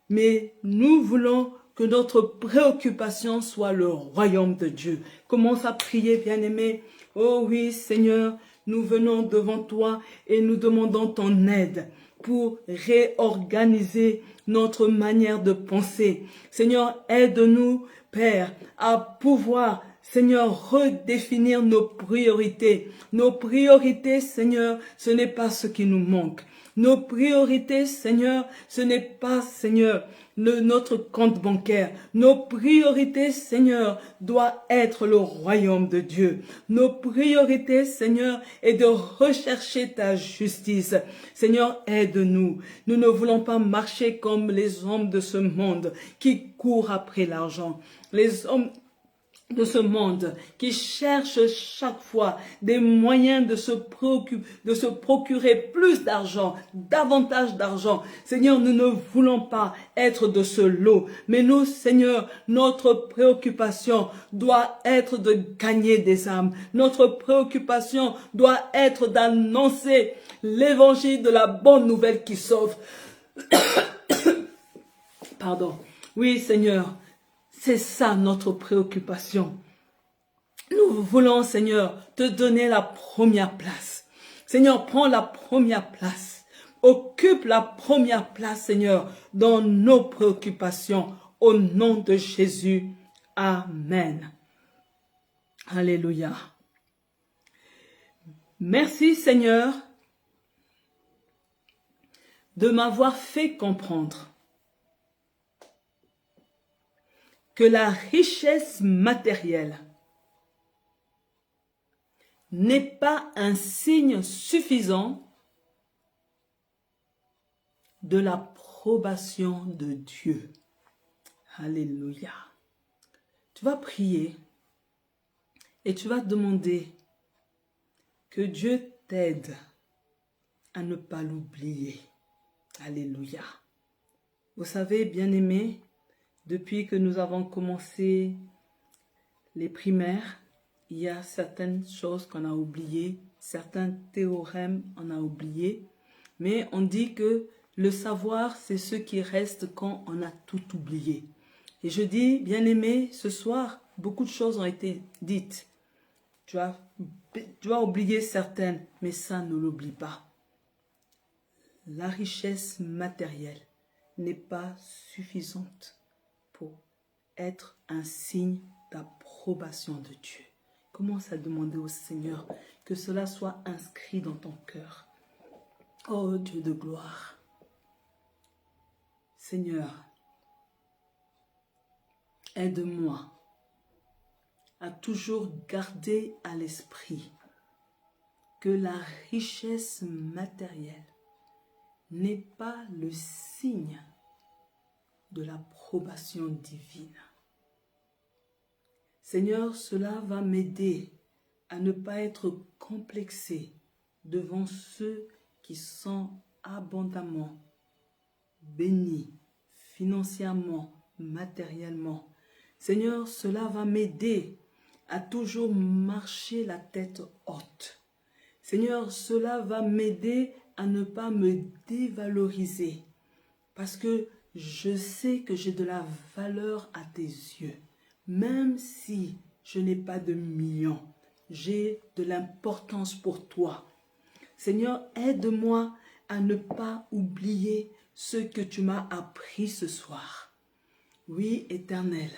Mais nous voulons que notre préoccupation soit le royaume de Dieu. Commence à prier, bien-aimé. Oh oui, Seigneur, nous venons devant toi et nous demandons ton aide pour réorganiser notre manière de penser. Seigneur, aide-nous, Père, à pouvoir, Seigneur, redéfinir nos priorités. Nos priorités, Seigneur, ce n'est pas ce qui nous manque. Nos priorités, Seigneur, ce n'est pas, Seigneur, notre compte bancaire. Nos priorités, Seigneur, doit être le royaume de Dieu. Nos priorités, Seigneur, est de rechercher ta justice. Seigneur, aide-nous. Nous ne voulons pas marcher comme les hommes de ce monde qui courent après l'argent. Les hommes de ce monde qui cherche chaque fois des moyens de se procurer plus d'argent, davantage d'argent. Seigneur, nous ne voulons pas être de ce lot, mais nous, Seigneur, notre préoccupation doit être de gagner des âmes. Notre préoccupation doit être d'annoncer l'évangile de la bonne nouvelle qui sauve. Pardon. Oui, Seigneur. C'est ça notre préoccupation. Nous voulons, Seigneur, te donner la première place. Seigneur, prends la première place. Occupe la première place, Seigneur, dans nos préoccupations. Au nom de Jésus. Amen. Alléluia. Merci, Seigneur, de m'avoir fait comprendre que la richesse matérielle n'est pas un signe suffisant de l'approbation de Dieu. Alléluia. Tu vas prier et tu vas demander que Dieu t'aide à ne pas l'oublier. Alléluia. Vous savez, bien-aimés, depuis que nous avons commencé les primaires, il y a certaines choses qu'on a oubliées, certains théorèmes on a oubliés, mais on dit que le savoir, c'est ce qui reste quand on a tout oublié. Et je dis, bien-aimé, ce soir, beaucoup de choses ont été dites. Tu as oublié certaines, mais ça, ne l'oublie pas. La richesse matérielle n'est pas suffisante pour être un signe d'approbation de Dieu. Commence à demander au Seigneur que cela soit inscrit dans ton cœur. Oh Dieu de gloire. Seigneur, aide-moi à toujours garder à l'esprit que la richesse matérielle n'est pas le signe de l'approbation divine. Seigneur, cela va m'aider à ne pas être complexé devant ceux qui sont abondamment bénis financièrement, matériellement. Seigneur, cela va m'aider à toujours marcher la tête haute. Seigneur, cela va m'aider à ne pas me dévaloriser parce que je sais que j'ai de la valeur à tes yeux. Même si je n'ai pas de millions, j'ai de l'importance pour toi. Seigneur, aide-moi à ne pas oublier ce que tu m'as appris ce soir. Oui, Éternel,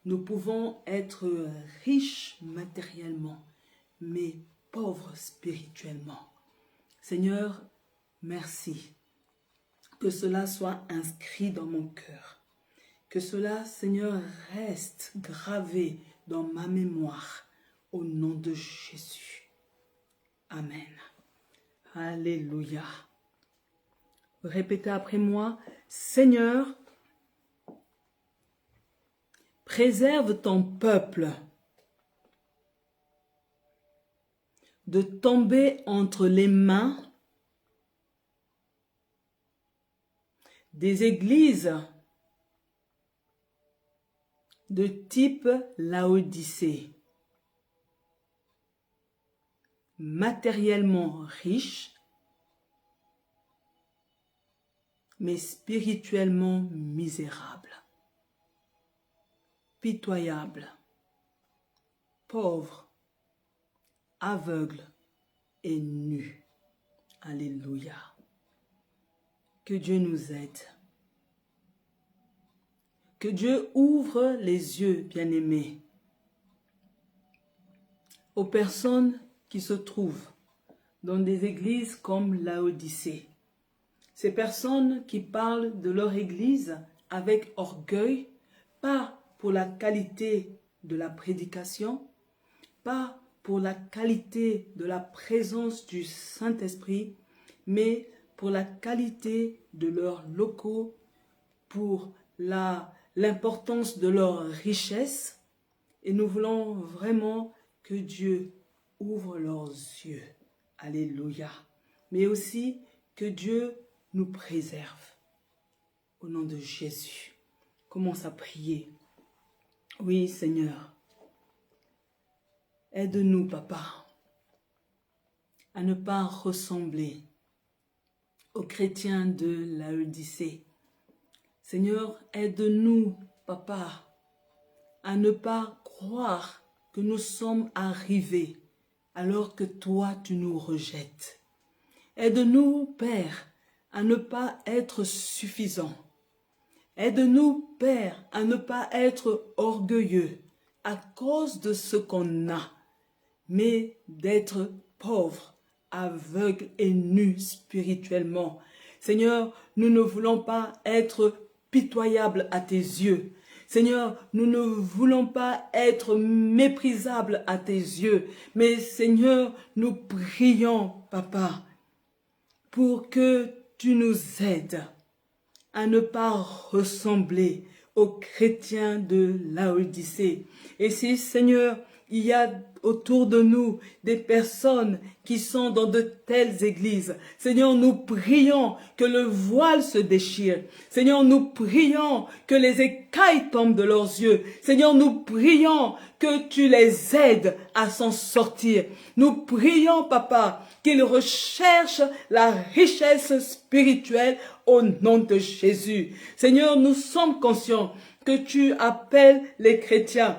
nous pouvons être riches matériellement, mais pauvres spirituellement. Seigneur, merci. Que cela soit inscrit dans mon cœur. Que cela, Seigneur, reste gravé dans ma mémoire. Au nom de Jésus. Amen. Alléluia. Répétez après moi. Seigneur, préserve ton peuple de tomber entre les mains des églises de type Laodicée, matériellement riche, mais spirituellement misérable, pitoyable, pauvre, aveugle et nu. Alléluia. Que Dieu nous aide. Que Dieu ouvre les yeux, bien-aimés, aux personnes qui se trouvent dans des églises comme Laodicée. Ces personnes qui parlent de leur église avec orgueil, pas pour la qualité de la prédication, pas pour la qualité de la présence du Saint-Esprit, mais pour la qualité de leurs locaux, pour l'importance de leur richesse Et nous voulons vraiment que Dieu ouvre leurs yeux. Alléluia. Mais aussi que Dieu nous préserve. Au nom de Jésus. Commence à prier. Oui, Seigneur. Aide-nous, Papa, à ne pas ressembler aux chrétiens de Laodicée. Seigneur, aide-nous, Papa, à ne pas croire que nous sommes arrivés alors que toi, tu nous rejettes. Aide-nous, Père, à ne pas être suffisants. Aide-nous, Père, à ne pas être orgueilleux à cause de ce qu'on a, mais d'être pauvres, aveugles et nus spirituellement. Seigneur, nous ne voulons pas être pitoyables à tes yeux. Seigneur, nous ne voulons pas être méprisables à tes yeux, mais Seigneur, nous prions, Papa, pour que tu nous aides à ne pas ressembler aux chrétiens de Laodicée. Et si, Seigneur, il y a autour de nous des personnes qui sont dans de telles églises, Seigneur, nous prions que le voile se déchire. Seigneur, nous prions que les écailles tombent de leurs yeux. Seigneur, nous prions que tu les aides à s'en sortir. Nous prions, Papa, qu'ils recherchent la richesse spirituelle au nom de Jésus. Seigneur, nous sommes conscients que tu appelles les chrétiens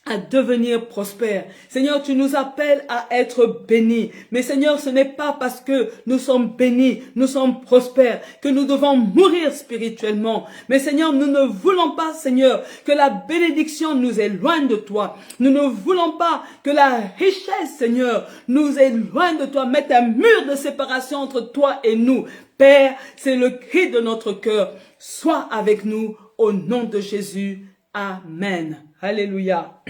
à devenir prospères. Seigneur, tu nous appelles à être bénis. Mais Seigneur, ce n'est pas parce que nous sommes bénis, nous sommes prospères, que nous devons mourir spirituellement. Mais Seigneur, nous ne voulons pas, Seigneur, que la bénédiction nous éloigne de toi. Nous ne voulons pas que la richesse, Seigneur, nous éloigne de toi. Mette un mur de séparation entre toi et nous. Père, c'est le cri de notre cœur. Sois avec nous au nom de Jésus. Amen. Alléluia.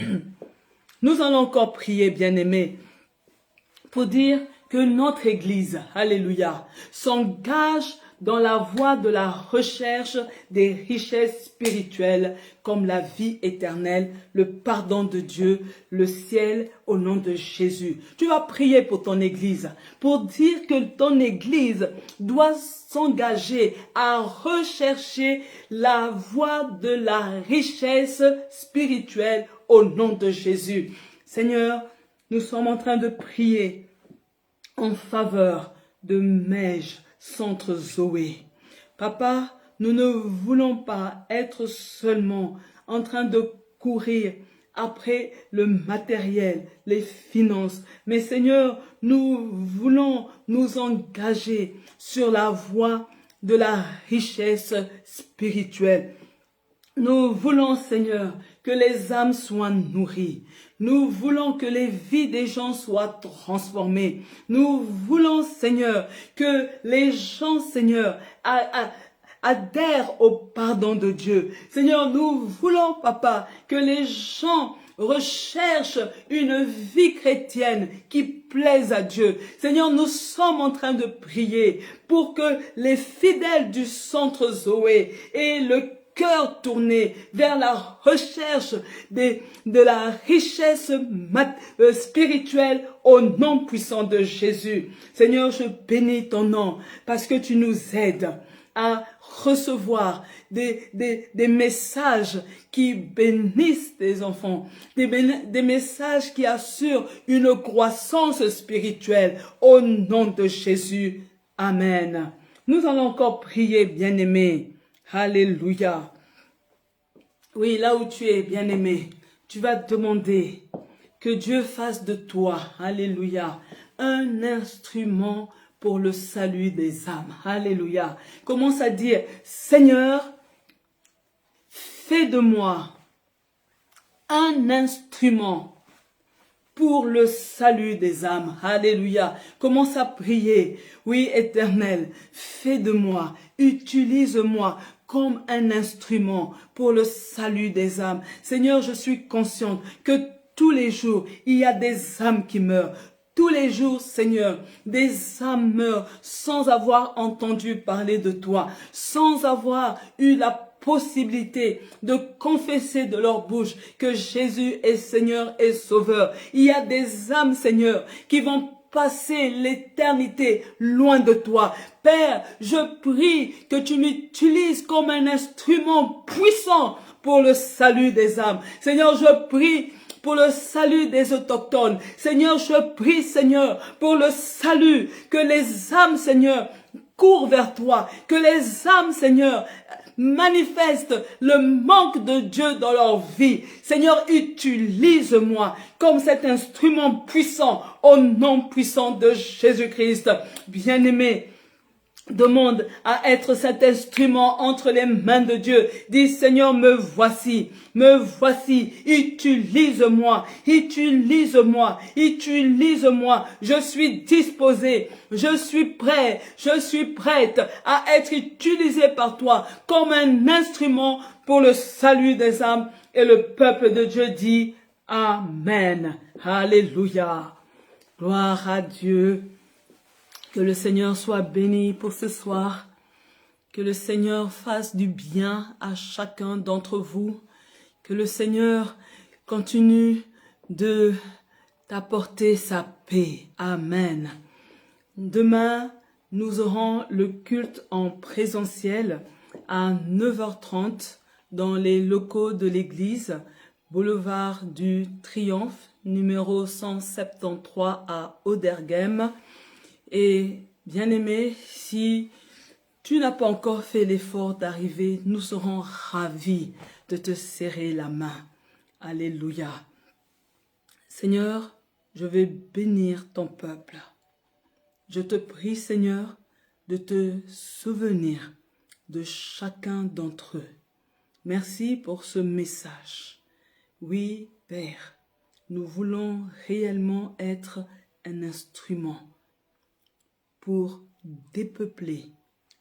Nous allons encore prier, bien-aimés, pour dire que notre Église, alléluia, s'engage dans la voie de la recherche des richesses spirituelles comme la vie éternelle, le pardon de Dieu, le ciel au nom de Jésus. Tu vas prier pour ton Église, pour dire que ton Église doit s'engager à rechercher la voie de la richesse spirituelle au nom de Jésus. Seigneur, nous sommes en train de prier en faveur de Mège, Centre Zoé. Papa, nous ne voulons pas être seulement en train de courir après le matériel, les finances. Mais Seigneur, nous voulons nous engager sur la voie de la richesse spirituelle. Nous voulons, Seigneur, que les âmes soient nourries. Nous voulons que les vies des gens soient transformées. Nous voulons, Seigneur, que les gens, Seigneur, adhèrent au pardon de Dieu. Seigneur, nous voulons, Papa, que les gens recherchent une vie chrétienne qui plaise à Dieu. Seigneur, nous sommes en train de prier pour que les fidèles du Centre Zoé aient le cœur tourné vers la recherche de la richesse spirituelle au nom puissant de Jésus. Seigneur, je bénis ton nom parce que tu nous aides à recevoir des messages qui bénissent tes enfants, des messages qui assurent une croissance spirituelle au nom de Jésus. Amen. Nous allons encore prier, bien-aimés. Alléluia. Oui, là où tu es, bien-aimé, tu vas demander que Dieu fasse de toi, alléluia, un instrument pour le salut des âmes. Alléluia. Commence à dire, Seigneur, fais de moi un instrument pour le salut des âmes. Alléluia. Commence à prier. Oui, Éternel, fais de moi, utilise-moi comme un instrument pour le salut des âmes. Seigneur, je suis consciente que tous les jours, il y a des âmes qui meurent. Tous les jours, Seigneur, des âmes meurent sans avoir entendu parler de toi, sans avoir eu la possibilité de confesser de leur bouche que Jésus est Seigneur et Sauveur. Il y a des âmes, Seigneur, qui vont passer l'éternité loin de toi. Père, je prie que tu m'utilises comme un instrument puissant pour le salut des âmes. Seigneur, je prie pour le salut des autochtones. Seigneur, je prie, Seigneur, pour le salut, que les âmes, Seigneur, courent vers toi, que les âmes, Seigneur, manifestent le manque de Dieu dans leur vie. Seigneur, utilise-moi comme cet instrument puissant au nom puissant de Jésus-Christ. Bien-aimé, demande à être cet instrument entre les mains de Dieu. Dis, Seigneur, me voici, utilise-moi, utilise-moi, utilise-moi. Je suis disposé, je suis prêt, je suis prête à être utilisé par toi comme un instrument pour le salut des âmes. Et le peuple de Dieu dit Amen. Alléluia. Gloire à Dieu. Que le Seigneur soit béni pour ce soir. Que le Seigneur fasse du bien à chacun d'entre vous. Que le Seigneur continue de t'apporter sa paix. Amen. Demain, nous aurons le culte en présentiel à 9h30 dans les locaux de l'église, boulevard du Triomphe, numéro 173 à Auderghem. Et bien-aimé, si tu n'as pas encore fait l'effort d'arriver, nous serons ravis de te serrer la main. Alléluia. Seigneur, je vais bénir ton peuple. Je te prie, Seigneur, de te souvenir de chacun d'entre eux. Merci pour ce message. Oui, Père, nous voulons réellement être un instrument pour dépeupler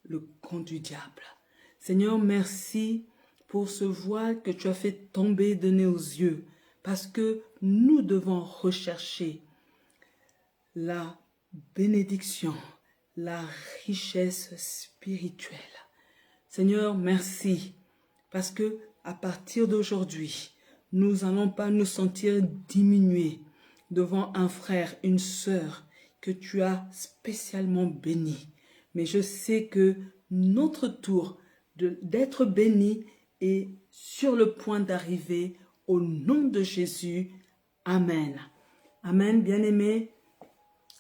le camp du diable. Seigneur, merci pour ce voile que tu as fait tomber de nos yeux, parce que nous devons rechercher la bénédiction, la richesse spirituelle. Seigneur, merci, parce que à partir d'aujourd'hui, nous n'allons pas nous sentir diminués devant un frère, une sœur, que tu as spécialement béni. Mais je sais que notre tour d'être béni est sur le point d'arriver au nom de Jésus. Amen. Amen, bien-aimés.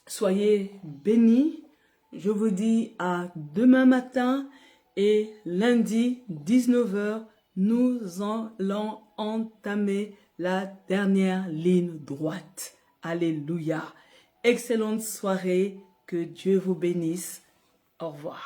Soyez bénis. Je vous dis à demain matin et lundi 19h, nous allons entamer la dernière ligne droite. Alléluia. Excellente soirée, que Dieu vous bénisse. Au revoir.